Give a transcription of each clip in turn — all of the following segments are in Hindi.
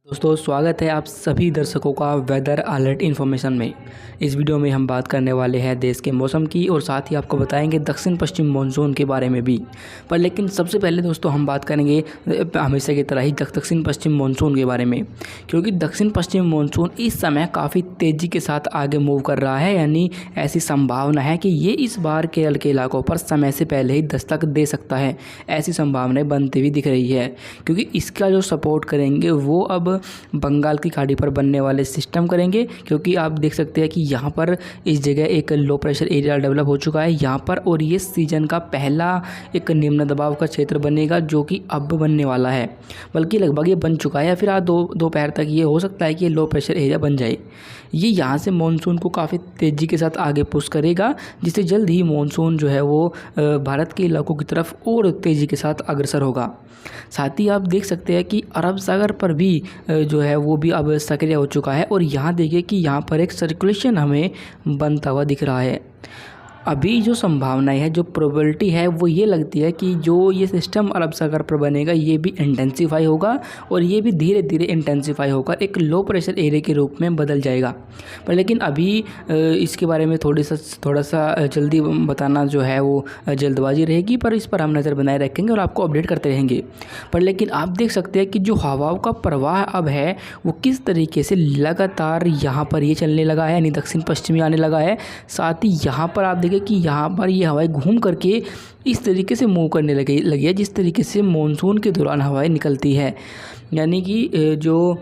दोस्तों स्वागत है आप सभी दर्शकों का वेदर अलर्ट इन्फॉर्मेशन में। इस वीडियो में हम बात करने वाले हैं देश के मौसम की और साथ ही आपको बताएंगे दक्षिण पश्चिम मानसून के बारे में भी। पर लेकिन सबसे पहले दोस्तों हम बात करेंगे हमेशा की तरह ही दक्षिण पश्चिम मानसून के बारे में, क्योंकि दक्षिण पश्चिम मानसून इस समय काफ़ी तेज़ी के साथ आगे मूव कर रहा है। यानी ऐसी संभावना है कि ये इस बार केरल के इलाकों पर समय से पहले ही दस्तक दे सकता है। ऐसी संभावनाएँ बनती हुई दिख रही है, क्योंकि इसका जो सपोर्ट करेंगे वो अब बंगाल की खाड़ी पर बनने वाले सिस्टम करेंगे। क्योंकि आप देख सकते हैं कि यहाँ पर इस जगह एक लो प्रेशर एरिया डेवलप हो चुका है यहाँ पर, और ये सीजन का पहला एक निम्न दबाव का क्षेत्र बनेगा जो कि अब बनने वाला है, बल्कि लगभग ये बन चुका है या फिर आज दोपहर तक ये हो सकता है कि ये लो प्रेशर एरिया बन जाए। ये यहाँ से मानसून को काफ़ी तेज़ी के साथ आगे पुश करेगा, जिससे जल्द ही मानसून जो है वो भारत के इलाकों की तरफ और तेज़ी के साथ अग्रसर होगा। साथ ही आप देख सकते हैं कि अरब सागर पर भी जो है वो भी अब सक्रिय हो चुका है, और यहाँ देखिए कि यहाँ पर एक सर्कुलेशन हमें बनता हुआ दिख रहा है। अभी जो संभावनाएं है, जो प्रोबेबिलिटी है वो ये लगती है कि जो ये सिस्टम अरब सागर पर बनेगा ये भी इंटेंसिफाई होगा, और ये भी धीरे धीरे इंटेंसिफाई होकर एक लो प्रेशर एरिया के रूप में बदल जाएगा। पर लेकिन अभी इसके बारे में थोड़ा सा जल्दी बताना जो है वो जल्दबाजी रहेगी, पर इस पर हम नज़र बनाए रखेंगे और आपको अपडेट करते रहेंगे। पर लेकिन आप देख सकते हैं कि जो हवाओं का प्रवाह अब है वो किस तरीके से लगातार यहाँ पर ये चलने लगा है, यानी दक्षिण पश्चिमी आने लगा है। साथ ही यहाँ पर आप कि यहाँ पर ये हवाएं घूम करके इस तरीके से मूव करने लगी है जिस तरीके से मानसून के दौरान हवाएं निकलती है। यानी कि जो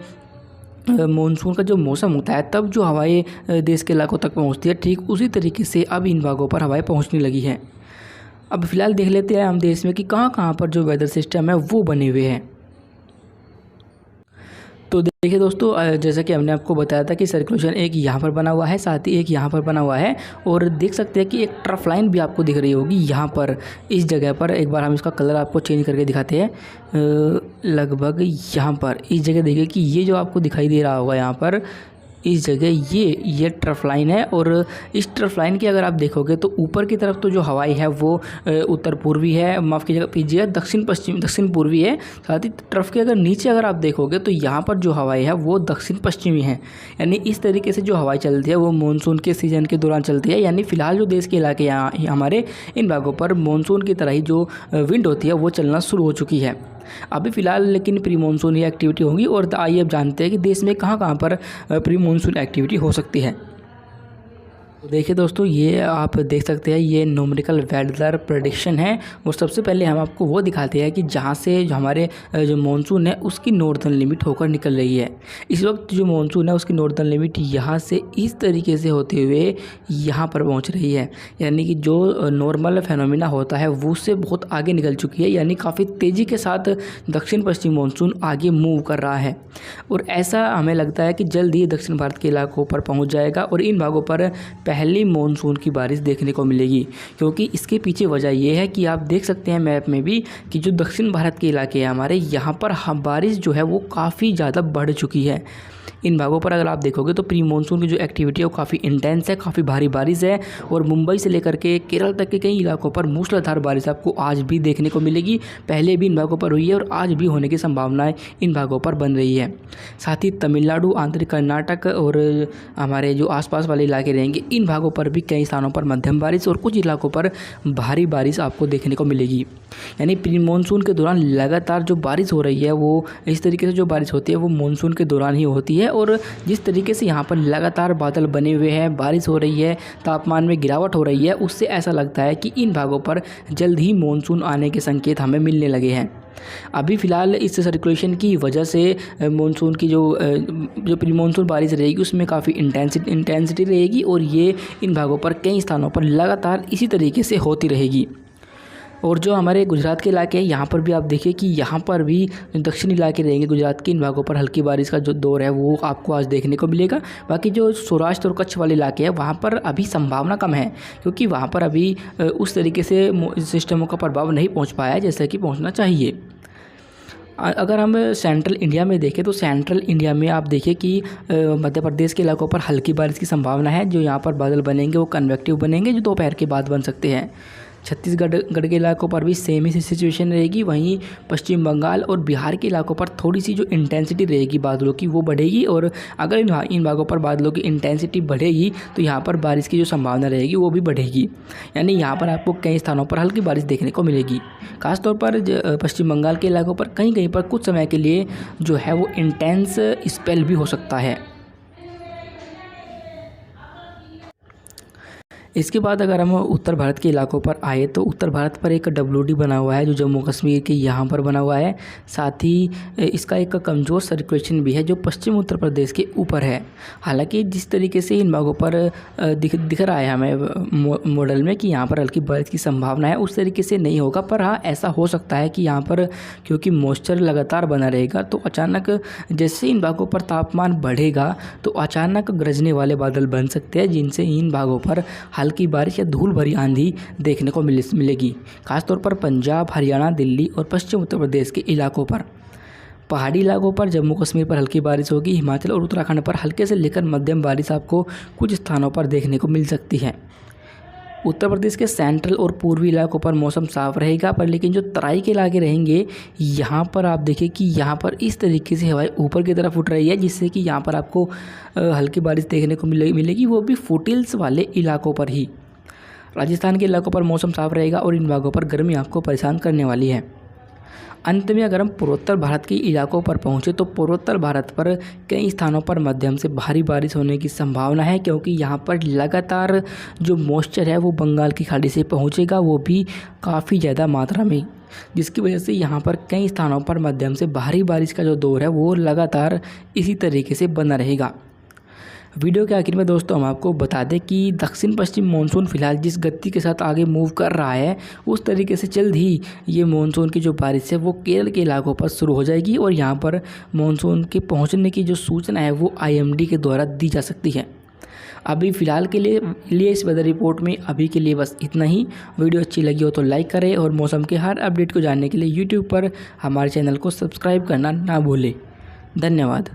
मानसून का जो मौसम होता है तब जो हवाएं देश के इलाकों तक पहुँचती है, ठीक उसी तरीके से अब इन भागों पर हवाएं पहुँचने लगी हैं। अब फिलहाल देख लेते हैं हम देश में कि कहाँ कहाँ पर जो वेदर सिस्टम है वो बने हुए हैं। तो देखिए दोस्तों, जैसा कि हमने आपको बताया था कि सर्कुलेशन एक यहाँ पर बना हुआ है, साथ ही एक यहाँ पर बना हुआ है, और देख सकते हैं कि एक ट्रफ लाइन भी आपको दिख रही होगी यहाँ पर इस जगह पर। एक बार हम इसका कलर आपको चेंज करके दिखाते हैं। लगभग यहाँ पर इस जगह देखिए कि ये जो आपको दिखाई दे रहा होगा यहाँ पर इस जगह ये ट्रफ लाइन है, और इस ट्रफ लाइन की अगर आप देखोगे तो ऊपर की तरफ तो जो हवाई है वो उत्तर पूर्वी है, माफ़ कीजिएगा दक्षिण पूर्वी है। साथ ही ट्रफ के अगर नीचे अगर आप देखोगे तो यहाँ पर जो हवाई है वो दक्षिण पश्चिमी है। यानी इस तरीके से जो हवाई चलती है वो मानसून के सीज़न के दौरान चलती है। यानी फ़िलहाल जो देश के इलाके यहाँ हमारे इन भागों पर मानसून की तरह ही जो विंड होती है वो चलना शुरू हो चुकी है अभी फ़िलहाल। लेकिन प्री मानसून ही एक्टिविटी होगी, और आइए अब जानते हैं कि देश में कहाँ कहाँ पर प्री मानसून एक्टिविटी हो सकती है। तो देखिए दोस्तों, ये आप देख सकते हैं ये न्यूमेरिकल वेदर प्रेडिक्शन है। और सबसे पहले हम आपको वो दिखाते हैं कि जहाँ से जो हमारे जो मानसून है उसकी नॉर्दर्न लिमिट होकर निकल रही है। इस वक्त जो मानसून है उसकी नॉर्दर्न लिमिट यहाँ से इस तरीके से होते हुए यहाँ पर पहुँच रही है। यानी कि जो नॉर्मल फेनोमिना होता है वो उससे बहुत आगे निकल चुकी है। यानी काफ़ी तेज़ी के साथ दक्षिण पश्चिम मानसून आगे मूव कर रहा है, और ऐसा हमें लगता है कि जल्द ही दक्षिण भारत के इलाकों पर पहुँच जाएगा और इन भागों पर पहली मानसून की बारिश देखने को मिलेगी। क्योंकि इसके पीछे वजह यह है कि आप देख सकते हैं मैप में भी कि जो दक्षिण भारत के इलाके हैं हमारे यहाँ पर बारिश जो है वो काफ़ी ज़्यादा बढ़ चुकी है। इन भागों पर अगर आप देखोगे तो प्री मानसून की जो एक्टिविटी है वो काफ़ी इंटेंस है, काफ़ी भारी बारिश है, और मुंबई से लेकर के केरल तक के कई इलाकों पर मूसलाधार बारिश आपको आज भी देखने को मिलेगी। पहले भी इन भागों पर हुई है और आज भी होने की संभावनाएं इन भागों पर बन रही है। साथ ही तमिलनाडु, आंतरिक कर्नाटक और हमारे जो आसपास वाले इलाके रहेंगे इन भागों पर भी कई स्थानों पर मध्यम बारिश और कुछ इलाकों पर भारी बारिश आपको देखने को मिलेगी। यानी प्री मानसून के दौरान लगातार जो बारिश हो रही है वो इस तरीके से जो बारिश होती है वो मानसून के दौरान ही होती है। और जिस तरीके से यहाँ पर लगातार बादल बने हुए हैं, बारिश हो रही है, तापमान में गिरावट हो रही है, उससे ऐसा लगता है कि इन भागों पर जल्द ही मानसून आने के संकेत हमें मिलने लगे हैं। अभी फ़िलहाल इस सर्कुलेशन की वजह से मानसून की जो प्री मानसून बारिश रहेगी उसमें काफ़ी इंटेंसिटी रहेगी, और ये इन भागों पर कई स्थानों पर लगातार इसी तरीके से होती रहेगी। और जो हमारे गुजरात के इलाके हैं यहाँ पर भी आप देखिए कि यहाँ पर भी दक्षिणी इलाके रहेंगे गुजरात के, इन भागों पर हल्की बारिश का जो दौर है वो आपको आज देखने को मिलेगा। बाकी जो सौराष्ट्र और कच्छ वाले इलाके हैं वहाँ पर अभी संभावना कम है, क्योंकि वहाँ पर अभी उस तरीके से सिस्टमों का प्रभाव नहीं पहुँच पाया है जैसा कि पहुँचना चाहिए। अगर हम सेंट्रल इंडिया में देखें तो सेंट्रल इंडिया में आप देखिए कि मध्य प्रदेश के इलाकों पर हल्की बारिश की संभावना है। जो यहाँ पर बादल बनेंगे वो कन्वेक्टिव बनेंगे, जो दोपहर के बाद बन सकते हैं। छत्तीसगढ़ के इलाकों पर भी सेम ही सिचुएशन रहेगी। वहीं पश्चिम बंगाल और बिहार के इलाकों पर थोड़ी सी जो इंटेंसिटी रहेगी बादलों की वो बढ़ेगी, और अगर इन भागों पर बादलों की इंटेंसिटी बढ़ेगी तो यहाँ पर बारिश की जो संभावना रहेगी वो भी बढ़ेगी। यानी यहाँ पर आपको कई स्थानों पर हल्की बारिश देखने को मिलेगी। खासतौर पर पश्चिम बंगाल के इलाकों पर कहीं कहीं पर कुछ समय के लिए जो है वो इंटेंस स्पेल भी हो सकता है। इसके बाद अगर हम उत्तर भारत के इलाकों पर आए तो उत्तर भारत पर एक WD बना हुआ है जो जम्मू कश्मीर के यहाँ पर बना हुआ है। साथ ही इसका एक कमज़ोर सर्कुलेशन भी है जो पश्चिम उत्तर प्रदेश के ऊपर है। हालांकि जिस तरीके से इन भागों पर दिख रहा है हमें मॉडल में कि यहाँ पर हल्की बारिश की संभावना है, उस तरीके से नहीं होगा। पर हाँ, ऐसा हो सकता है कि यहाँ पर क्योंकि मॉइस्चर लगातार बना रहेगा तो अचानक जैसे इन भागों पर तापमान बढ़ेगा तो अचानक गरजने वाले बादल बन सकते हैं, जिनसे इन भागों पर हल्की बारिश या धूल भरी आंधी देखने को मिलेगी। खासतौर पर पंजाब, हरियाणा, दिल्ली और पश्चिम उत्तर प्रदेश के इलाकों पर। पहाड़ी इलाकों पर जम्मू कश्मीर पर हल्की बारिश होगी। हिमाचल और उत्तराखंड पर हल्के से लेकर मध्यम बारिश आपको कुछ स्थानों पर देखने को मिल सकती है। उत्तर प्रदेश के सेंट्रल और पूर्वी इलाकों पर मौसम साफ रहेगा, पर लेकिन जो तराई के इलाके रहेंगे यहाँ पर आप देखिए कि यहाँ पर इस तरीके से हवाएं ऊपर की तरफ उठ रही है, जिससे कि यहाँ पर आपको हल्की बारिश देखने को मिलेगी, वो भी फुटहिल्स वाले इलाकों पर ही। राजस्थान के इलाकों पर मौसम साफ रहेगा और इन भागों पर गर्मी आपको परेशान करने वाली है। अंत में अगर हम पूर्वोत्तर भारत के इलाकों पर पहुँचे तो पूर्वोत्तर भारत पर कई स्थानों पर मध्यम से भारी बारिश होने की संभावना है, क्योंकि यहाँ पर लगातार जो मॉइस्चर है वो बंगाल की खाड़ी से पहुँचेगा, वो भी काफ़ी ज़्यादा मात्रा में, जिसकी वजह से यहाँ पर कई स्थानों पर मध्यम से भारी बारिश का जो दौर है वो लगातार इसी तरीके से बना रहेगा। वीडियो के आखिर में दोस्तों हम आपको बता दें कि दक्षिण पश्चिम मानसून फिलहाल जिस गति के साथ आगे मूव कर रहा है उस तरीके से जल्द ही ये मानसून की जो बारिश है वो केरल के इलाकों पर शुरू हो जाएगी, और यहाँ पर मानसून के पहुँचने की जो सूचना है वो IMD के द्वारा दी जा सकती है। अभी फ़िलहाल के लिए इस वेदर रिपोर्ट में अभी के लिए बस इतना ही। वीडियो अच्छी लगी हो तो लाइक करें और मौसम के हर अपडेट को जानने के लिए YouTube पर हमारे चैनल को सब्सक्राइब करना ना भूलें। धन्यवाद।